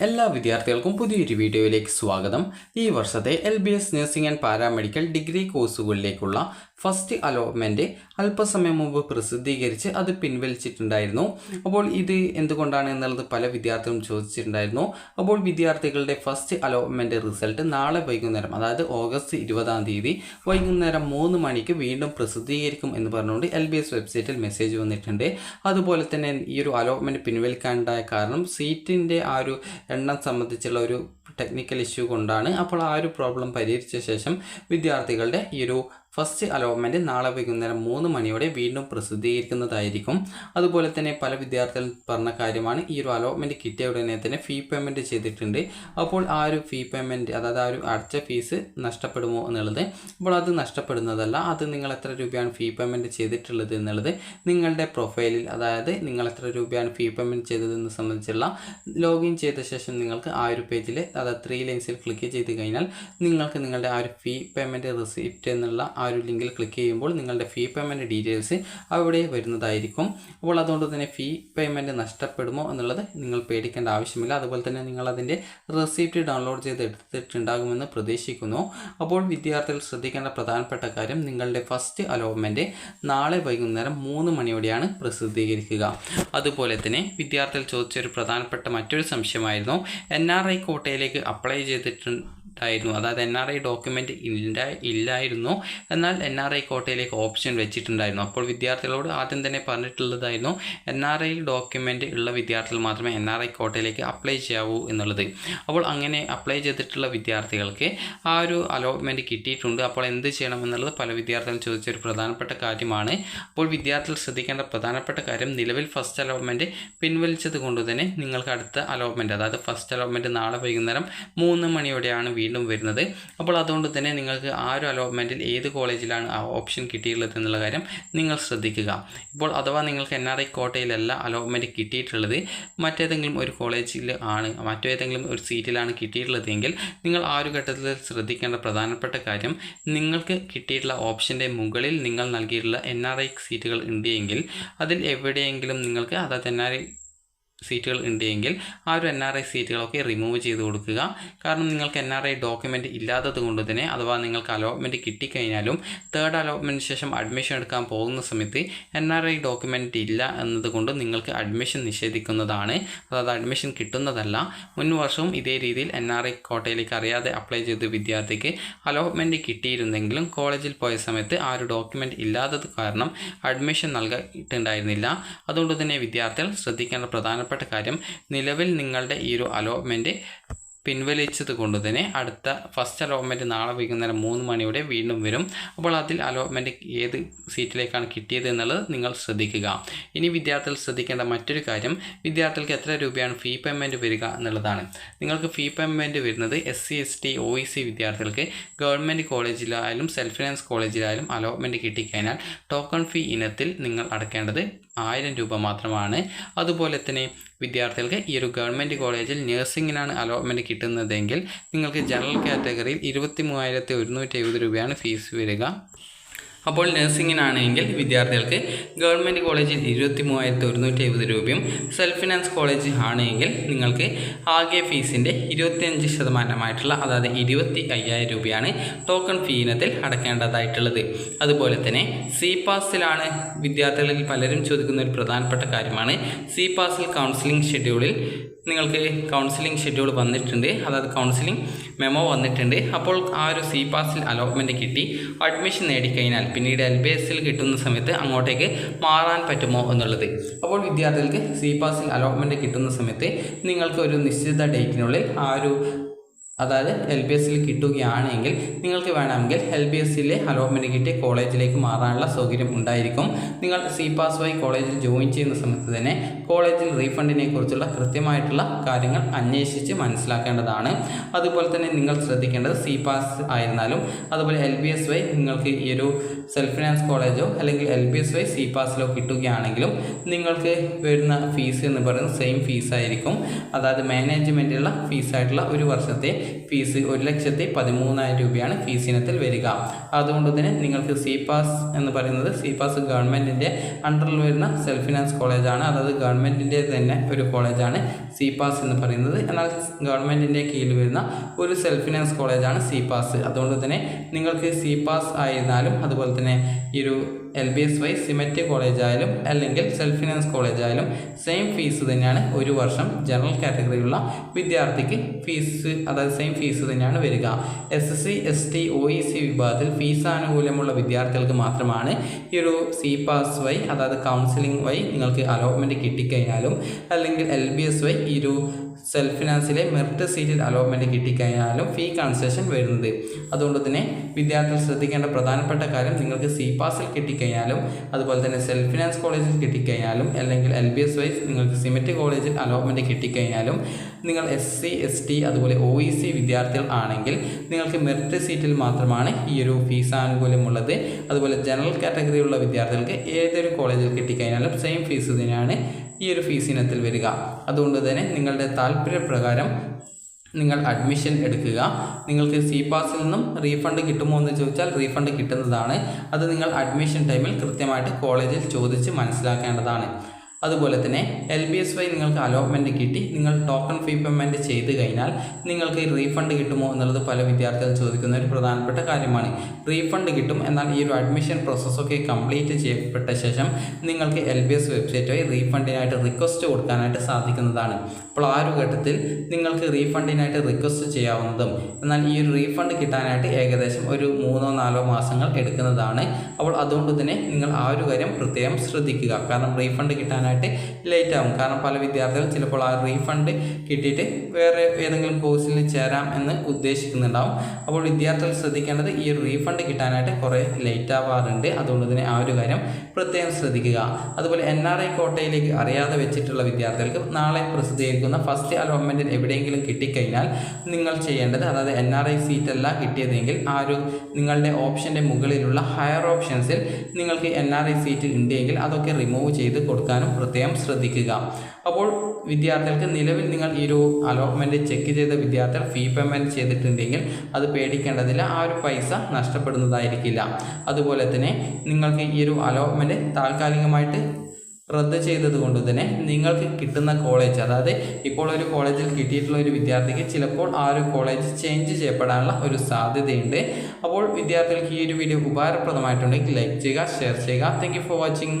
എല്ലാ വിദ്യാർത്ഥികൾക്കും പുതിയൊരു വീഡിയോയിലേക്ക് സ്വാഗതം. ഈ വർഷത്തെ LBS nursing and paramedical degree കോഴ്സുകളിലേക്കുള്ള ഫസ്റ്റ് അലോട്ട്മെൻറ്റ് അല്പസമയം മുമ്പ് പ്രസിദ്ധീകരിച്ച് അത് പിൻവലിച്ചിട്ടുണ്ടായിരുന്നു. അപ്പോൾ ഇത് എന്തുകൊണ്ടാണ് എന്നുള്ളത് പല വിദ്യാർത്ഥികളും ചോദിച്ചിട്ടുണ്ടായിരുന്നു. അപ്പോൾ വിദ്യാർത്ഥികളുടെ ഫസ്റ്റ് അലോട്ട്മെൻറ്റ് റിസൾട്ട് നാളെ വൈകുന്നേരം, അതായത് ഓഗസ്റ്റ് 20 വൈകുന്നേരം 3 മണിക്ക് വീണ്ടും പ്രസിദ്ധീകരിക്കും എന്ന് പറഞ്ഞുകൊണ്ട് LBS വെബ്സൈറ്റിൽ മെസ്സേജ് വന്നിട്ടുണ്ട്. അതുപോലെ തന്നെ ഈ ഒരു അലോട്ട്മെൻറ്റ് പിൻവലിക്കാനുണ്ടായ കാരണം സീറ്റിൻ്റെ ആ ഒരു എണ്ണം സംബന്ധിച്ചുള്ള ഒരു ടെക്നിക്കൽ ഇഷ്യൂ കൊണ്ടാണ്. അപ്പോൾ ആ ഒരു പ്രോബ്ലം പരിഹരിച്ച ശേഷം വിദ്യാർത്ഥികളുടെ ഈ ഒരു ഫസ്റ്റ് അലോട്ട്മെൻറ്റ് നാളെ വൈകുന്നേരം 3 മണിയോടെ വീണ്ടും പ്രസിദ്ധീകരിക്കുന്നതായിരിക്കും. അതുപോലെ തന്നെ പല വിദ്യാർത്ഥികൾ പറഞ്ഞ കാര്യമാണ്, ഈ ഒരു അലോട്ട്മെൻറ്റ് കിട്ടിയ ഉടനെ തന്നെ ഫീ പേയ്മെൻറ്റ് ചെയ്തിട്ടുണ്ട്. അപ്പോൾ ആ ഒരു ഫീ പേയ്മെൻറ്റ്, അതായത് ആ ഒരു അടച്ച ഫീസ് നഷ്ടപ്പെടുമോ എന്നുള്ളത്. അപ്പോൾ അത് നഷ്ടപ്പെടുന്നതല്ല. അത് നിങ്ങൾ എത്ര രൂപയാണ് ഫീ പേയ്മെൻറ്റ് ചെയ്തിട്ടുള്ളത് എന്നുള്ളത് നിങ്ങളുടെ പ്രൊഫൈലിൽ, അതായത് നിങ്ങൾ എത്ര രൂപയാണ് ഫീ പേയ്മെൻറ്റ് ചെയ്തതെന്ന് സംബന്ധിച്ചുള്ള ലോഗിൻ ചെയ്ത ശേഷം നിങ്ങൾക്ക് ആ ഒരു പേജിൽ, അതായത് 3 ലൈൻസിൽ ക്ലിക്ക് ചെയ്ത് കഴിഞ്ഞാൽ നിങ്ങൾക്ക് നിങ്ങളുടെ ആ ഒരു ഫീ പേയ്മെൻറ്റ് റിസീപ്റ്റ് എന്നുള്ള ആ ഒരു ലിങ്കിൽ ക്ലിക്ക് ചെയ്യുമ്പോൾ നിങ്ങളുടെ ഫീ പേയ്മെൻറ്റ് ഡീറ്റെയിൽസ് അവിടെ വരുന്നതായിരിക്കും. അപ്പോൾ അതുകൊണ്ട് തന്നെ ഫീ പേയ്മെൻറ്റ് നഷ്ടപ്പെടുമോ എന്നുള്ളത് നിങ്ങൾ പേടിക്കേണ്ട ആവശ്യമില്ല. അതുപോലെ തന്നെ നിങ്ങൾ അതിൻ്റെ റെസിപ്റ്റ് ഡൗൺലോഡ് ചെയ്ത് എടുത്തിട്ടുണ്ടാകുമെന്ന് പ്രതീക്ഷിക്കുന്നു. അപ്പോൾ വിദ്യാർത്ഥികൾ ശ്രദ്ധിക്കേണ്ട പ്രധാനപ്പെട്ട കാര്യം, നിങ്ങളുടെ ഫസ്റ്റ് അലോട്ട്മെൻറ്റ് നാളെ വൈകുന്നേരം 3 മണിയോടെയാണ് പ്രസിദ്ധീകരിക്കുക. അതുപോലെ തന്നെ വിദ്യാർത്ഥികൾ ചോദിച്ചൊരു പ്രധാനപ്പെട്ട മറ്റൊരു സംശയമായിരുന്നു, NRI കോട്ടയിലേക്ക് അപ്ലൈ ചെയ്തിട്ടുണ്ടായിരുന്നു, അതായത് NRI ഡോക്യുമെൻ്റ് ഇല്ലായിരുന്നു, എന്നാൽ NRI കോട്ടയിലേക്ക് ഓപ്ഷൻ വെച്ചിട്ടുണ്ടായിരുന്നു. അപ്പോൾ വിദ്യാർത്ഥികളോട് ആദ്യം തന്നെ പറഞ്ഞിട്ടുള്ളതായിരുന്നു, NRI ഡോക്യുമെൻ്റ് ഉള്ള വിദ്യാർത്ഥികൾ മാത്രമേ NRI കോട്ടയിലേക്ക് അപ്ലൈ ചെയ്യാവൂ എന്നുള്ളത്. അപ്പോൾ അങ്ങനെ അപ്ലൈ ചെയ്തിട്ടുള്ള വിദ്യാർത്ഥികൾക്ക് ആ ഒരു അലോട്ട്മെൻറ്റ് കിട്ടിയിട്ടുണ്ട്. അപ്പോൾ എന്ത് ചെയ്യണം എന്നുള്ളത് പല വിദ്യാർത്ഥികളും ചോദിച്ചൊരു പ്രധാനപ്പെട്ട കാര്യമാണ്. അപ്പോൾ വിദ്യാർത്ഥികൾ ശ്രദ്ധിക്കേണ്ട പ്രധാനപ്പെട്ട കാര്യം, നിലവിൽ ഫസ്റ്റ് അലോട്ട്മെൻറ്റ് പിൻവലിച്ചത് കൊണ്ട് തന്നെ നിങ്ങൾക്ക് അടുത്ത അലോട്ട്മെൻറ്റ്, അതായത് ഫസ്റ്റ് അലോട്ട്മെൻറ്റ് നാളെ വൈകുന്നേരം 3 മണിയോടെയാണ് വീണ്ടും വരുന്നത്. അപ്പോൾ അതുകൊണ്ട് തന്നെ നിങ്ങൾക്ക് ആ ഒരു അലോട്ട്മെൻറ്റിൽ ഏത് കോളേജിലാണ് ആ ഓപ്ഷൻ കിട്ടിയിട്ടുള്ളത് എന്നുള്ള കാര്യം നിങ്ങൾ ശ്രദ്ധിക്കുക. ഇപ്പോൾ അഥവാ നിങ്ങൾക്ക് NRI കോട്ടയിലല്ല അലോട്ട്മെൻറ്റ് കിട്ടിയിട്ടുള്ളത്, മറ്റേതെങ്കിലും ഒരു കോളേജിൽ ആണ്, മറ്റേതെങ്കിലും ഒരു സീറ്റിലാണ് കിട്ടിയിട്ടുള്ളതെങ്കിൽ നിങ്ങൾ ആ ഒരു ഘട്ടത്തിൽ ശ്രദ്ധിക്കേണ്ട പ്രധാനപ്പെട്ട കാര്യം, നിങ്ങൾക്ക് കിട്ടിയിട്ടുള്ള ഓപ്ഷൻ്റെ മുകളിൽ നിങ്ങൾ നൽകിയിട്ടുള്ള NRI സീറ്റുകൾ ഉണ്ടെങ്കിൽ അതിൽ എവിടെയെങ്കിലും നിങ്ങൾക്ക്, അതായത് NRI സീറ്റുകൾ ഉണ്ടെങ്കിൽ ആ ഒരു NRI സീറ്റുകളൊക്കെ റിമൂവ് ചെയ്ത് കൊടുക്കുക. കാരണം നിങ്ങൾക്ക് NRI ഡോക്യുമെൻ്റ് ഇല്ലാത്തത് കൊണ്ട് തന്നെ, അഥവാ നിങ്ങൾക്ക് അലോട്ട്മെൻറ്റ് കിട്ടിക്കഴിഞ്ഞാലും തേർഡ് അലോട്ട്മെൻറ്റിന് ശേഷം അഡ്മിഷൻ എടുക്കാൻ പോകുന്ന സമയത്ത് NRI ഡോക്യുമെൻ്റ് ഇല്ല എന്നതുകൊണ്ട് നിങ്ങൾക്ക് അഡ്മിഷൻ നിഷേധിക്കുന്നതാണ്, അതായത് അഡ്മിഷൻ കിട്ടുന്നതല്ല. മുൻ വർഷവും ഇതേ രീതിയിൽ NRI കോട്ടയിലേക്ക് അറിയാതെ അപ്ലൈ ചെയ്ത വിദ്യാർത്ഥിക്ക് അലോട്ട്മെൻറ്റ് കിട്ടിയിരുന്നെങ്കിലും കോളേജിൽ പോയ സമയത്ത് ആ ഒരു ഡോക്യുമെൻ്റ് ഇല്ലാത്തത് കാരണം അഡ്മിഷൻ നൽകിയിട്ടുണ്ടായിരുന്നില്ല. അതുകൊണ്ട് തന്നെ വിദ്യാർത്ഥികൾ ശ്രദ്ധിക്കേണ്ട പ്രധാനപ്പെട്ട കാര്യം, നിലവിൽ നിങ്ങളുടെ ഈ ഒരു അലോട്ട്മെൻറ്റ് പിൻവലിച്ചത് കൊണ്ട് തന്നെ അടുത്ത ഫസ്റ്റ് അലോട്ട്മെൻറ്റ് നാളെ വൈകുന്നേരം 3 മണിയോടെ വീണ്ടും വരും. അപ്പോൾ അതിൽ അലോട്ട്മെൻറ്റ് ഏത് സീറ്റിലേക്കാണ് കിട്ടിയത് എന്നുള്ളത് നിങ്ങൾ ശ്രദ്ധിക്കുക. ഇനി വിദ്യാർത്ഥികൾ ശ്രദ്ധിക്കേണ്ട മറ്റൊരു കാര്യം, വിദ്യാർത്ഥികൾക്ക് എത്ര രൂപയാണ് ഫീ പേയ്മെൻറ്റ് വരിക എന്നുള്ളതാണ്. നിങ്ങൾക്ക് ഫീ പേയ്മെൻറ്റ് വരുന്നത് SC ST OEC വിദ്യാർത്ഥികൾക്ക് ഗവൺമെൻറ് കോളേജിലായാലും സെൽഫ് ഫിനാൻസ് കോളേജിലായാലും അലോട്ട്മെൻറ്റ് കിട്ടിക്കഴിഞ്ഞാൽ ടോക്കൺ ഫീ ഇനത്തിൽ നിങ്ങൾ അടക്കേണ്ടത് 1000 രൂപ മാത്രമാണ്. അതുപോലെ തന്നെ വിദ്യാർത്ഥികൾക്ക് ഈ ഒരു ഗവൺമെൻറ് കോളേജിൽ നഴ്സിംഗിനാണ് അലോട്ട്മെൻറ്റ് കിട്ടുന്നതെങ്കിൽ നിങ്ങൾക്ക് ജനറൽ കാറ്റഗറിയിൽ 23,170 രൂപയാണ് ഫീസ് വരിക. അപ്പോൾ നഴ്സിംഗിനാണെങ്കിൽ വിദ്യാർത്ഥികൾക്ക് ഗവൺമെൻറ് കോളേജിൽ 23,170 രൂപയും സെൽഫ് ഫിനാൻസ് കോളേജ് ആണെങ്കിൽ നിങ്ങൾക്ക് ആകെ ഫീസിൻ്റെ 25%, അതായത് 25,000 രൂപയാണ് ടോക്കൺ ഫീ ഇനത്തിൽ അടക്കേണ്ടതായിട്ടുള്ളത്. അതുപോലെ തന്നെ CPASസിലാണ് വിദ്യാർത്ഥികളിൽ പലരും ചോദിക്കുന്ന ഒരു പ്രധാനപ്പെട്ട കാര്യമാണ്, CPASസിൽ കൗൺസിലിംഗ് ഷെഡ്യൂളിൽ നിങ്ങൾക്ക് കൗൺസിലിംഗ് ഷെഡ്യൂൾ വന്നിട്ടുണ്ട്, അതായത് കൗൺസിലിംഗ് മെമ്മോ വന്നിട്ടുണ്ട്. അപ്പോൾ ആ ഒരു CPASസിൽ അലോട്ട്മെൻറ്റ് കിട്ടി അഡ്മിഷൻ നേടിക്കഴിഞ്ഞാൽ പിന്നീട് LBSൽ കിട്ടുന്ന സമയത്ത് അങ്ങോട്ടേക്ക് മാറാൻ പറ്റുമോ എന്നുള്ളത്. അപ്പോൾ വിദ്യാർത്ഥികൾക്ക് CPASസിൽ അലോട്ട്മെൻറ്റ് കിട്ടുന്ന സമയത്ത് നിങ്ങൾക്ക് ഒരു നിശ്ചിത ഡേറ്റിനുള്ളിൽ ആ ഒരു, അതായത് LBSൽ കിട്ടുകയാണെങ്കിൽ നിങ്ങൾക്ക് വേണമെങ്കിൽ LBSലെ അലോട്ട്മെൻറ്റ് കിട്ടിയ കോളേജിലേക്ക് മാറാനുള്ള സൗകര്യം ഉണ്ടായിരിക്കും. നിങ്ങൾ CPAS വഴി കോളേജിൽ ജോയിൻ ചെയ്യുന്ന സമയത്ത് തന്നെ കോളേജിൽ റീഫണ്ടിനെ കുറിച്ചുള്ള കൃത്യമായിട്ടുള്ള കാര്യങ്ങൾ അന്വേഷിച്ച് മനസ്സിലാക്കേണ്ടതാണ്. അതുപോലെ തന്നെ നിങ്ങൾ ശ്രദ്ധിക്കേണ്ടത്, CPAS ആയിരുന്നാലും അതുപോലെ LBS വഴി നിങ്ങൾക്ക് ഈ ഒരു സെൽഫ് ഫിനാൻസ് കോളേജോ അല്ലെങ്കിൽ LBS വഴി CPASലോ കിട്ടുകയാണെങ്കിലും നിങ്ങൾക്ക് വരുന്ന ഫീസ് എന്ന് പറയുന്നത് സെയിം ഫീസായിരിക്കും. അതായത് മാനേജ്മെൻറ്റുള്ള ഫീസായിട്ടുള്ള 1 വർഷത്തെ ഫീസ് 1,13,000 രൂപയാണ് ഫീസ് ഇനത്തിൽ വരിക. അതുകൊണ്ട് തന്നെ നിങ്ങൾക്ക് സി പാസ് എന്ന് പറയുന്നത് സി പാസ് ഗവൺമെൻറ്റിൻ്റെ അണ്ടറിൽ വരുന്ന സെൽഫ് ഫിനാൻസ് കോളേജാണ്. അതായത് ഗവൺമെൻറ്റിൻ്റെ തന്നെ ഒരു കോളേജാണ് സി പാസ് എന്ന് പറയുന്നത്. എന്നാൽ ഗവൺമെൻറ്റിൻ്റെ കീഴിൽ വരുന്ന ഒരു സെൽഫ് ഫിനാൻസ് കോളേജാണ് സി പാസ്. അതുകൊണ്ട് തന്നെ നിങ്ങൾക്ക് സി പാസ് ആയിരുന്നാലും അതുപോലെ തന്നെ ഈ ഒരു LBSY സിമറ്റ് കോളേജ് ആയാലും അല്ലെങ്കിൽ സെൽഫ് ഫിനാൻസ് കോളേജ് ആയാലും സെയിം ഫീസ് തന്നെയാണ് ഒരു വർഷം ജനറൽ കാറ്റഗറിയിലുള്ള വിദ്യാർത്ഥിക്ക് ഫീസ്, അതായത് സെയിം ഫീസ് തന്നെയാണ് വരിക. SC ST OEC വിഭാഗത്തിൽ ഫീസ് ആനുകൂല്യമുള്ള വിദ്യാർത്ഥികൾക്ക് മാത്രമാണ് ഈ ഒരു സി പാസ് വഴി, അതായത് കൗൺസിലിംഗ് വഴി നിങ്ങൾക്ക് അലോട്ട്മെൻറ്റ് കിട്ടിക്കഴിഞ്ഞാലും അല്ലെങ്കിൽ LBSY ഈ ഒരു സെൽഫ് ഫിനാൻസിലെ മെറിറ്റ് സീറ്റിൽ അലോട്ട്മെൻറ്റ് കിട്ടിക്കഴിഞ്ഞാലും ഫീ കൺസെഷൻ വരുന്നത്. അതുകൊണ്ട് തന്നെ വിദ്യാർത്ഥികൾ ശ്രദ്ധിക്കേണ്ട പ്രധാനപ്പെട്ട കാര്യം, നിങ്ങൾക്ക് സി പാസിൽ കിട്ടിക്കഴിഞ്ഞാലും അതുപോലെ തന്നെ സെൽഫ് ഫിനാൻസ് കോളേജിൽ കിട്ടിക്കഴിഞ്ഞാലും അല്ലെങ്കിൽ LBSY നിങ്ങൾക്ക് സിമറ്റ് കോളേജിൽ അലോട്ട്മെൻറ്റ് കിട്ടിക്കഴിഞ്ഞാലും നിങ്ങൾ SC ST അതുപോലെ OEC വിദ്യാർത്ഥികൾ ആണെങ്കിൽ നിങ്ങൾക്ക് മെറിറ്റ് സീറ്റിൽ മാത്രമാണ് ഈ ഒരു ഫീസ് ആനുകൂല്യമുള്ളത്. അതുപോലെ ജനറൽ കാറ്റഗറിയുള്ള വിദ്യാർത്ഥികൾക്ക് ഏതൊരു കോളേജിൽ കിട്ടിക്കഴിഞ്ഞാലും സെയിം ഫീസ് തന്നെയാണ് ഈ ഒരു ഫീസ് ഇനത്തിൽ വരിക. അതുകൊണ്ട് തന്നെ നിങ്ങളുടെ താല്പര്യപ്രകാരം നിങ്ങൾ അഡ്മിഷൻ എടുക്കുക. നിങ്ങൾക്ക് സി പാസിൽ നിന്നും റീഫണ്ട് കിട്ടുമോ എന്ന് ചോദിച്ചാൽ റീഫണ്ട് കിട്ടുന്നതാണ്. അത് നിങ്ങൾ അഡ്മിഷൻ ടൈമിൽ കൃത്യമായിട്ട് കോളേജിൽ ചോദിച്ച് മനസ്സിലാക്കേണ്ടതാണ്. അതുപോലെ തന്നെ LBSY നിങ്ങൾക്ക് അലോട്ട്മെൻറ്റ് കിട്ടി, നിങ്ങൾ ടോക്കൺ ഫീ പേയ്മെൻറ്റ് ചെയ്ത് കഴിഞ്ഞാൽ നിങ്ങൾക്ക് റീഫണ്ട് കിട്ടുമോ എന്നുള്ളത് പല വിദ്യാർത്ഥികൾ ചോദിക്കുന്ന ഒരു പ്രധാനപ്പെട്ട കാര്യമാണ്. റീഫണ്ട് കിട്ടും, എന്നാൽ ഈ ഒരു അഡ്മിഷൻ പ്രോസസ്സൊക്കെ കംപ്ലീറ്റ് ചെയ്യപ്പെട്ട ശേഷം നിങ്ങൾക്ക് LBS വെബ്സൈറ്റ് വഴി റീഫണ്ടിനായിട്ട് റിക്വസ്റ്റ് കൊടുക്കാനായിട്ട് സാധിക്കുന്നതാണ്. അപ്പോൾ ആ ഒരു ഘട്ടത്തിൽ നിങ്ങൾക്ക് റീഫണ്ടിനായിട്ട് റിക്വസ്റ്റ് ചെയ്യാവുന്നതും, എന്നാൽ ഈ ഒരു റീഫണ്ട് കിട്ടാനായിട്ട് ഏകദേശം ഒരു 3-4 മാസങ്ങൾ എടുക്കുന്നതാണ്. അപ്പോൾ അതുകൊണ്ട് തന്നെ നിങ്ങൾ ആ ഒരു കാര്യം പ്രത്യേകം ശ്രദ്ധിക്കുക. കാരണം റീഫണ്ട് കിട്ടാനായിട്ട് ലേറ്റ് ആകും. കാരണം പല വിദ്യാർത്ഥികൾ ചിലപ്പോൾ ആ റീഫണ്ട് കിട്ടിയിട്ട് വേറെ ഏതെങ്കിലും കോഴ്സിൽ ചേരാം എന്ന് ഉദ്ദേശിക്കുന്നുണ്ടാവും. അപ്പോൾ വിദ്യാർത്ഥികൾ ശ്രദ്ധിക്കേണ്ടത് ഈ ഒരു റീഫണ്ട് കിട്ടാനായിട്ട് കുറേ ലേറ്റ് ആവാറുണ്ട്. അതുകൊണ്ട് തന്നെ ആ ഒരു കാര്യം പ്രത്യേകം ശ്രദ്ധിക്കുക. അതുപോലെ NRI കോട്ടയിലേക്ക് അറിയാതെ വെച്ചിട്ടുള്ള വിദ്യാർത്ഥികൾക്ക് നാളെ പ്രസിദ്ധീകരിക്കുന്ന ഫസ്റ്റ് അലോട്ട്മെൻറ്റിൽ എവിടെയെങ്കിലും കിട്ടിക്കഴിഞ്ഞാൽ നിങ്ങൾ ചെയ്യേണ്ടത്, അതായത് NRI സീറ്റല്ല കിട്ടിയതെങ്കിൽ ആ ഒരു നിങ്ങളുടെ ഓപ്ഷൻ്റെ മുകളിലുള്ള ഹയർ ഓപ്ഷൻസിൽ നിങ്ങൾക്ക് NRI സീറ്റ് ഉണ്ടെങ്കിൽ അതൊക്കെ റിമൂവ് ചെയ്ത് കൊടുക്കാനും പ്രത്യേകം ശ്രദ്ധിക്കുക. അപ്പോൾ വിദ്യാർത്ഥികൾക്ക് നിലവിൽ നിങ്ങൾ ഈ ഒരു അലോട്ട്മെൻറ്റ് ചെക്ക് ചെയ്ത വിദ്യാർത്ഥികൾ ഫീ പേയ്മെൻറ്റ് ചെയ്തിട്ടുണ്ടെങ്കിൽ അത് പേടിക്കേണ്ടതില്ല, ആ ഒരു പൈസ നഷ്ടപ്പെടുന്നതായിരിക്കില്ല. അതുപോലെ തന്നെ നിങ്ങൾക്ക് ഈ ഒരു അലോട്ട്മെൻറ്റ് താൽക്കാലികമായിട്ട് റദ്ദ് ചെയ്തത് കൊണ്ട് തന്നെ നിങ്ങൾക്ക് കിട്ടുന്ന കോളേജ്, അതായത് ഇപ്പോൾ ഒരു കോളേജിൽ കിട്ടിയിട്ടുള്ള ഒരു വിദ്യാർത്ഥിക്ക് ചിലപ്പോൾ ആ ഒരു കോളേജ് ചേഞ്ച് ചെയ്യപ്പെടാനുള്ള ഒരു സാധ്യതയുണ്ട്. അപ്പോൾ വിദ്യാർത്ഥികൾക്ക് ഈ ഒരു വീഡിയോ ഉപകാരപ്രദമായിട്ടുണ്ടെങ്കിൽ ലൈക്ക് ചെയ്യുക, ഷെയർ ചെയ്യുക. Thank you for watching.